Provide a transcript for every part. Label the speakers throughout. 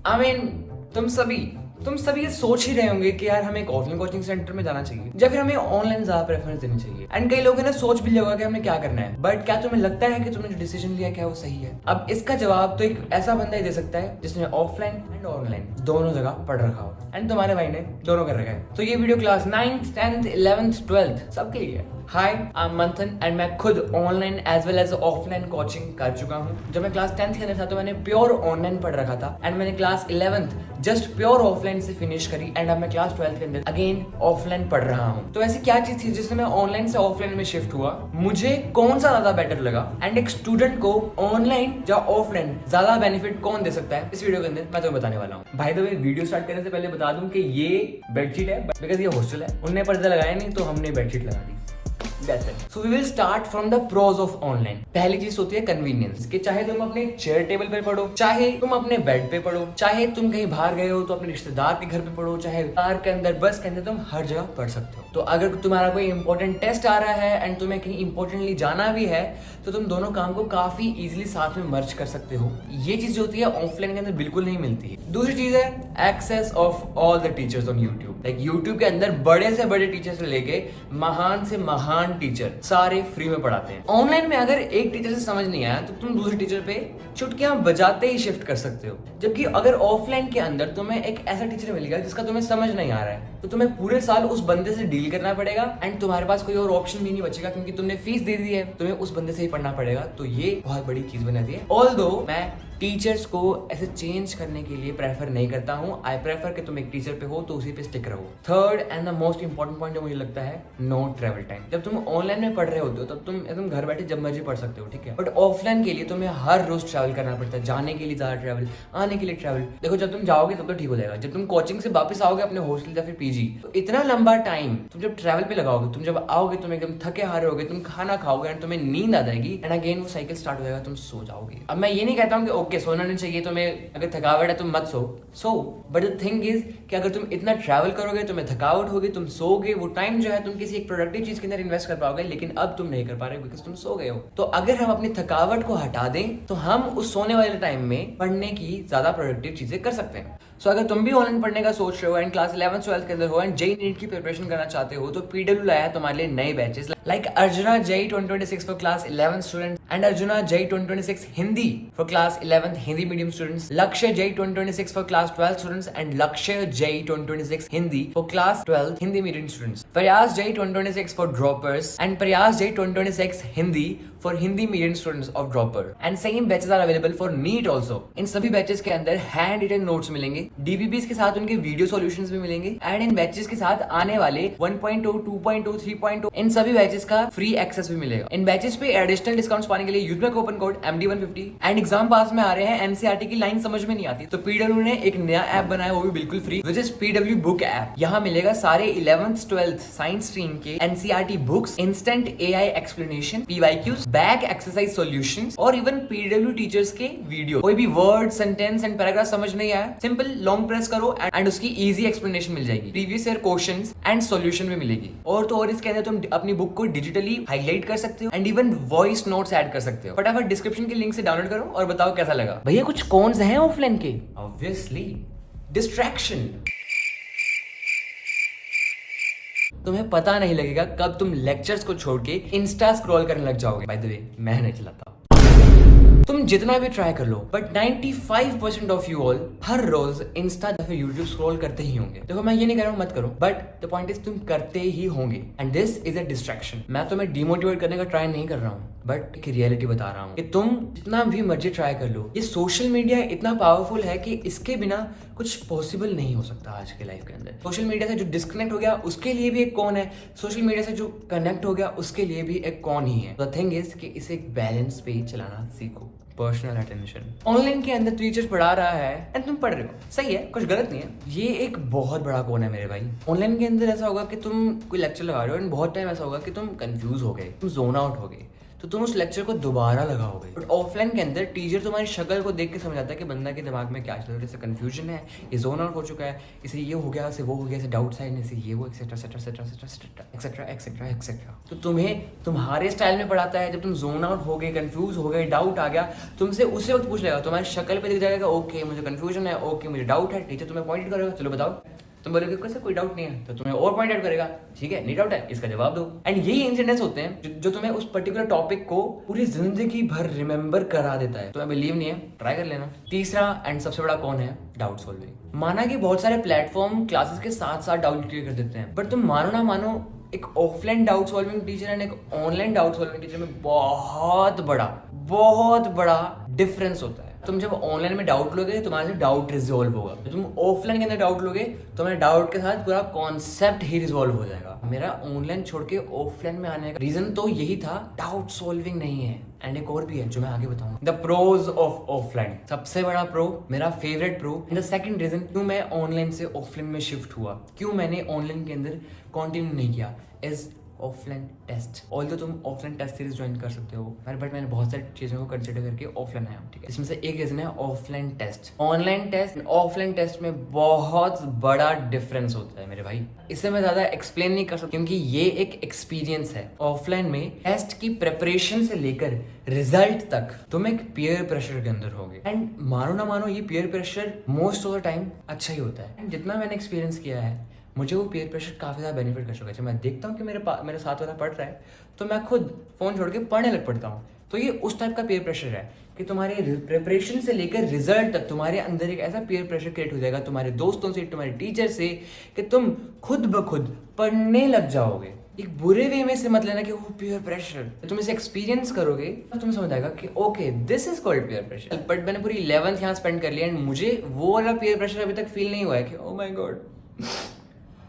Speaker 1: तुम सभी ये सोच ही रहे होंगे कि यार हमें एक ऑफलाइन कोचिंग सेंटर में जाना चाहिए या फिर हमें ऑनलाइन ज्यादा प्रेफरेंस देनी चाहिए। एंड कई लोगों ने सोच भी लिया होगा कि हमें क्या करना है, बट क्या तुम्हें लगता है कि तुमने जो डिसीजन लिया क्या वो सही है? अब इसका जवाब तो एक ऐसा बंदा ही दे सकता है जिसने ऑफलाइन एंड ऑनलाइन दोनों जगह पढ़ रखा हो। एंड तुम्हारे भाई ने दोनों कर रखा है। तो ये video class 9th 10th 11th 12th सबके लिए है। हाय, आई एम मंथन एंड मैं खुद online as well as offline coaching कर चुका हूँ। जब मैं क्लास 10th के अंदर था तो मैंने प्योर ऑनलाइन पढ़ रखा था एंड मैंने class 11th just pure offline से फिनिश करी एंड अब मैं क्लास 12th के अंदर अगेन ऑफलाइन पढ़ रहा हूँ। तो ऐसी क्या चीज थी जिससे मैं ऑनलाइन से ऑफलाइन में शिफ्ट हुआ? मुझे कौन सा ज्यादा बेटर लगा एंड एक स्टूडेंट को ऑनलाइन या ऑफलाइन ज्यादा बेनिफिट कौन दे सकता है, इस वीडियो के अंदर मैं तुम्हें बताने वाला हूँ। भाई द वे, वीडियो स्टार्ट करने से पहले बता दूं कि ये बेडशीट है बिकॉज ये हॉस्टल है, उनने पर्दा लगाया नहीं तो हमने बेडशीट लगा दी। That's it. So we will start from the pros of online. पहली चीज होती है कन्वीनियंस, कि चाहे तुम अपने चेयर टेबल पे पढ़ो, चाहे तुम अपने बेड पे पढ़ो, चाहे तुम कहीं बाहर गए हो तो अपने रिश्तेदार के घर पे पढ़ो, चाहे कार के अंदर, बस के अंदर, तुम हर जगह पढ़ सकते हो। तो अगर तुम्हारा कोई इंपॉर्टेंट टेस्ट आ रहा है एंड तुम्हें कहीं इंपॉर्टेंटली जाना भी है तो तुम दोनों काम को काफी इजीली साथ में मर्ज कर सकते हो। ये चीज जो होती है ऑफलाइन के अंदर बिल्कुल नहीं मिलती है। दूसरी चीज है access of all the teachers on YouTube. Like YouTube के अंदर बड़े से बड़े टीचर से लेके महान से महान टीचर सारे फ्री में पढ़ाते हैं। ऑनलाइन में अगर एक टीचर से समझ नहीं आया तो तुम दूसरे टीचर पे चुटकियां बजाते ही शिफ्ट कर सकते हो। जबकि अगर ऑफलाइन के अंदर तुम्हें एक ऐसा टीचर मिलेगा जिसका तुम्हें समझ नहीं आ रहा है तो तुम्हें पूरे साल उस बंदे से डील करना पड़ेगा एंड तुम्हारे पास कोई और ऑप्शन भी नहीं बचेगा क्योंकि तुमने फीस दे दी है, तुम्हें उस बंदे से ही पढ़ना पड़ेगा। तो ये बहुत बड़ी चीज बनाती है। ऑल्दो मैं टीचर्स को ऐसे चेंज करने के लिए प्रेफर नहीं करता हूँ। आई प्रेफर कि तुम एक टीचर पे हो तो उसी पे स्टिक रहो। Third and the most important point जो मुझे लगता है, नो ट्रेवल टाइम। जब तुम ऑनलाइन में पढ़ रहे होते हो तब तुम एकदम घर बैठे जब मर्जी पढ़ सकते हो, ठीक है। बट ऑफलाइन के लिए तुम्हें हर रोज ट्रैवल करना पड़ता है, जाने के लिए ज्यादा ट्रैवल, आने के लिए ट्रैवल। देखो जब तुम जाओगे तब तो ठीक हो जाएगा, जब तुम कोचिंग से वापस आओगे अपने हॉस्टल या फिर पीजी तो इतना लंबा टाइम तुम जब ट्रैवल पे लगाओगे, तुम जब आओगे तुम एकदम थके हारे होगे, तुम खाना खाओगे एंड तुम्हें नींद आ जाएगी एंड अगेन वो साइकिल स्टार्ट हो जाएगा, तुम सो जाओगे। अब मैं ये नहीं कहता हूँ कि ओके सोना नहीं चाहिए, तुम्हें अगर थकावट है तुम मत so but the thing is कि अगर तुम इतना ट्रैवल करोगे तुम्हें थकावट होगी, तुम सोगे, वो टाइम जो है तुम किसी एक प्रोडक्टिव चीज के अंदर इन्वेस्ट कर पाओगे, लेकिन अब तुम नहीं कर पा रहे हो बिकॉज तुम सो गए हो। तो अगर हम अपनी थकावट को हटा दें तो हम उस सोने वाले टाइम में पढ़ने की ज्यादा प्रोडक्टिव चीजें कर सकते हैं। सो अगर तुम भी ऑनलाइन पढ़ने का सोच रहे हो एंड क्लास 11th 12th के अंदर हो एंड जेई नीट की प्रिपरेशन करना चाहते हो तो पीडब्ल्यू लाया है तुम्हारे लिए नए batches like Arjuna JEE 2026 for class 11th students and Arjuna JEE 2026 Hindi for class 11th Hindi medium students, Lakshya JEE 2026 for class 12th students and Lakshya JEE 2026 Hindi for class 12th Hindi medium students, Prayas JEE 2026 for droppers and Prayas JEE 2026 Hindi for Hindi medium students of dropper and same batches are available for NEET also। इन सभी batches के अंदर hand written notes मिलेंगे, डीबीपीज के साथ उनके video solutions भी मिलेंगे and in batches के साथ आने वाले 1.0 2.0 3.0 इन सभी बैचेस का फ्री एक्सेस भी मिलेगा। इन बैचेस पे एडिशनल डिस्काउंट्स पाने के लिए use my coupon code MD150 and exam पास में आ रहे हैं एनसीईआरटी की लाइन समझ में नहीं आती तो पीडब्ल्यू ने एक नया ऐप बनाया वो भी बिल्कुल free which is PW book app. यहाँ मिलेगा सारे 11th 12th साइंस स्ट्रीम के NCERT books, instant AI explanation, PYQs, back exercise solutions और इवन पीडब्ल्यू टीचर्स के वीडियो। कोई भी वर्ड, सेंटेंस एंड पैराग्राफ समझ नहीं आया, सिंपल लॉन्ग प्रेस करो एंड उसकी इजी एक्सप्लेनेशन मिल जाएगी, previous year questions and solution भी मिलेगी। और तो और इसके अंदर तुम अपनी बुक को डिजिटली हाईलाइट कर सकते हो and even voice notes add कर सकते हो। फटाफट डिस्क्रिप्शन के लिंक से डाउनलोड करो और बताओ कैसा लगा। भैया कुछ कॉन्स हैं ऑफलाइन के? ऑब्वियसली डिस्ट्रैक्शन, तुम्हें पता नहीं लगेगा कब तुम लेक्चर्स को छोड़ के इंस्टा स्क्रॉल करने लग जाओगे। बाय द वे मैं नहीं चलाता, तुम जितना भी ट्राई कर लो बट 95% ऑफ यू ऑल हर रोज इंस्टा या फिर यूट्यूब स्क्रॉल करते ही होंगे। देखो मैं ये नहीं कह रहा हूँ मत करो बट द पॉइंट इज तुम करते ही होंगे and this is a distraction. मैं तुम्हें डिमोटिवेट करने का ट्राई नहीं कर रहा हूँ बट एक रियलिटी बता रहा हूँ कि तुम जितना भी मर्जी ट्राई कर लो, ये सोशल मीडिया इतना पावरफुल है कि इसके बिना कुछ पॉसिबल नहीं हो सकता आज के लाइफ के अंदर। सोशल मीडिया से जो डिस्कनेक्ट हो गया उसके लिए भी एक कौन है, सोशल मीडिया से जो कनेक्ट हो गया उसके लिए भी एक कौन ही है। द थिंग इज कि इसे एक बैलेंस पे चलाना सीखो, पर्सनल अटेंशन। ऑनलाइन के अंदर टीचर पढ़ा रहा है एंड तुम पढ़ रहे हो, सही है, कुछ गलत नहीं है, ये एक बहुत बड़ा कौन है मेरे भाई। ऑनलाइन के अंदर ऐसा होगा कि तुम कोई लेक्चर लगा रहे हो एंड बहुत टाइम ऐसा होगा कि तुम कंफ्यूज हो गए, तुम जोन आउट हो गए, तो तुम उस लेक्चर को दोबारा लगाओगे। बट ऑफलाइन के अंदर टीचर तुम्हारी शक्ल को देख के समझ आता है कि बंदा के दिमाग में क्या चल रहा है, इसे कंफ्यूजन है, ये जोन आउट हो चुका है, इसे ये हो गया, इसे वो हो गया, इसे डाउट साइन, इसे ये वो एक्सेट्रा एक्सेट्रा। तो तुम्हें तुम्हारे स्टाइल में पढ़ाता है। जब तुम जोन आउट हो गए, कंफ्यूज हो गए, डाउट आ गया, तुमसे उसी वक्त पूछ लेगा, तुम्हारी शक्ल पे दिख जाएगा ओके मुझे कंफ्यूजन है, ओके मुझे डाउट है। टीचर तुम्हें पॉइंट करेगा, चलो बताओ, तुम बोलोगे कैसे कोई डाउट नहीं है, तो तुम्हें और पॉइंट आउट करेगा, ठीक है नहीं डाउट है, इसका जवाब दो। एंड यही इंसिडेंट्स होते हैं जो तुम्हें उस पर्टिकुलर टॉपिक को पूरी जिंदगी भर रिमेंबर करा देता है। तुम्हें बिलीव नहीं है, ट्राई कर लेना। तीसरा एंड सबसे बड़ा कौन है, डाउट सॉल्विंग। माना कि बहुत सारे प्लेटफॉर्म क्लासेस के साथ साथ डाउट क्लियर कर देते हैं, बट तुम मानो ना मानो, एक offline doubt solving teacher and एक ऑनलाइन डाउट सॉल्विंग टीचर में बहुत बड़ा डिफरेंस होता है। तुम जब ऑनलाइन में डाउट लोगे तुम्हारे से डाउट रिजॉल्व होगा, तो तुम ऑफलाइन के अंदर डाउट लोगे तो तुम्हारे डाउट के साथ पूरा कॉन्सेप्ट ही रिजॉल्व हो जाएगा। मेरा ऑनलाइन छोड़ के ऑफलाइन में आने का रीजन तो यही था, डाउट सॉल्विंग नहीं है। एंड एक और भी है जो मैं आगे बताऊंगा, द प्रोज ऑफ ऑफलाइन। सबसे बड़ा प्रो, मेरा favourite pro, the second reason क्यों मैं ऑनलाइन से ऑफलाइन में शिफ्ट हुआ, क्यों मैंने ऑनलाइन के अंदर कंटिन्यू नहीं किया, इज ऑफलाइन टेस्ट। ऑल्दो तुम ऑफलाइन टेस्ट सीरीज ज्वाइन कर सकते हो, बट मैंने बहुत सारी चीजों को कंसिडर करके ऑफलाइन आया हूँ, ठीक है। इसमें से एक रीजन है offline test. Online test offline test में बहुत बड़ा डिफरेंस होता है मेरे भाई। इसे मैं ज्यादा एक्सप्लेन नहीं कर सकता क्योंकि ये एक एक्सपीरियंस है। ऑफलाइन में टेस्ट की प्रिपरेशन से लेकर रिजल्ट तक तुम एक पीयर प्रेशर के अंदर होगे। एंड मानो ना मानो, ये peer pressure most of the time अच्छा ही होता है। एंड जितना मैंने एक्सपीरियंस किया है, मुझे वो पीयर प्रेशर काफ़ी ज़्यादा बेनिफिट कर चुका है। जब मैं देखता हूँ कि मेरे साथ वाला पढ़ रहा है तो मैं खुद फ़ोन छोड़ के पढ़ने लग पड़ता हूँ। तो ये उस टाइप का पीयर प्रेशर है कि तुम्हारे प्रिपरेशन से लेकर रिजल्ट तक तुम्हारे अंदर एक ऐसा पीयर प्रेशर क्रिएट हो जाएगा, तुम्हारे दोस्तों से, तुम्हारे टीचर से, कि तुम खुद ब खुद पढ़ने लग जाओगे। एक बुरे वे में से मत लेना कि वो पीयर प्रेशर, तुम इसे एक्सपीरियंस करोगे तो तुम्हें समझ आएगा कि okay this is called peer pressure. But मैंने पूरी 11th यहाँ स्पेंड कर लिया एंड मुझे वो वाला पीयर प्रेशर अभी तक फील नहीं हुआ है कि oh my God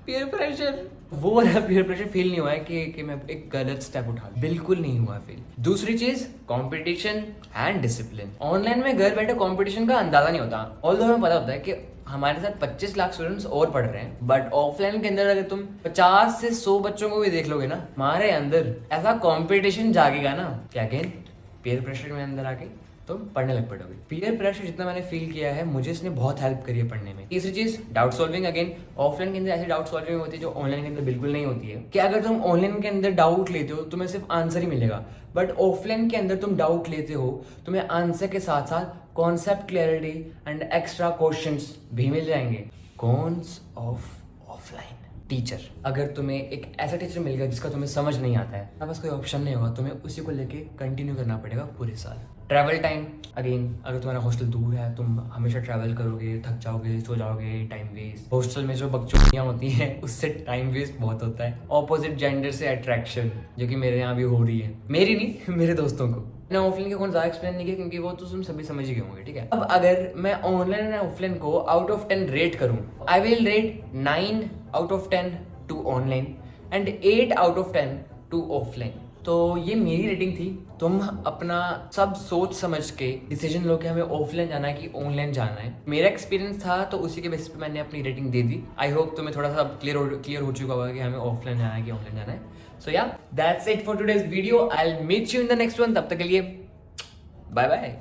Speaker 1: peer pressure, वो वाला पीयर प्रेशर फील नहीं हुआ है कि मैं एक गलत स्टेप उठा, बिल्कुल नहीं हुआ फील। दूसरी चीज, कंपटीशन एंड डिसिप्लिन। ऑनलाइन में घर बैठे कंपटीशन का अंदाजा नहीं होता, ऑल्दो हमें पता होता है कि हमारे साथ 25 लाख स्टूडेंट्स और पढ़ रहे हैं, बट ऑफलाइन के अंदर अगर तुम 50 से 100 बच्चों को भी देख लोगे ना, हमारे अंदर ऐसा कंपटीशन जागेगा ना कि अगेन पीयर प्रेशर में अंदर आके तुम पढ़ने लग पड़ोगे। पीयर प्रेशर जितना मैंने फील किया है, मुझे इसने बहुत हेल्प करी है पढ़ने में। तीसरी चीज, डाउट सॉल्विंग। अगेन ऑफलाइन के अंदर ऐसी डाउट सॉल्विंग होती है जो ऑनलाइन के अंदर बिल्कुल नहीं होती है, कि अगर तुम ऑनलाइन के अंदर डाउट लेते हो तुम्हें सिर्फ आंसर ही मिलेगा, बट ऑफलाइन के अंदर तुम डाउट लेते हो तुम्हें आंसर के साथ साथ concept clarity and extra questions भी मिल जाएंगे। कॉन्स ऑफ ऑफलाइन टीचर, अगर तुम्हें एक ऐसा टीचर मिल गया जिसका तुम्हें समझ नहीं आता है, अब बस कोई ऑप्शन नहीं होगा, तुम्हें उसी को लेके कंटिन्यू करना पड़ेगा पूरे साल। ट्रैवल टाइम, अगेन अगर तुम्हारा हॉस्टल दूर है, तुम हमेशा ट्रैवल करोगे, थक जाओगे, सो जाओगे, टाइम वेस्ट। हॉस्टल में जो बकचोदियाँ होती हैं उससे टाइम वेस्ट बहुत होता है। ऑपोजिट जेंडर से अट्रैक्शन, जो कि मेरे यहाँ भी हो रही है, मेरी नहीं मेरे दोस्तों को। मैंने ऑफलाइन के कौन ज़्यादा एक्सप्लेन नहीं किया क्योंकि वो तो तुम सभी समझ ही गए होंगे, ठीक है। अब अगर मैं ऑनलाइन एंड ऑफलाइन को आउट ऑफ 10 रेट करूँ, I will rate 9 out of 10 to online and 8 out of 10 to offline. तो ये मेरी रेटिंग थी। तुम अपना सब सोच समझ के डिसीजन लो कि हमें ऑफलाइन जाना है कि ऑनलाइन जाना है। मेरा एक्सपीरियंस था तो उसी के बेसिस पे मैंने अपनी rating they the. I hope तुम्हें थोड़ा सा क्लियर हो चुका होगा कि हमें ऑफलाइन जाना है कि ऑनलाइन जाना है। सो या that's it for today's video. I will meet you in the next one. तब तक के लिए बाय बाय।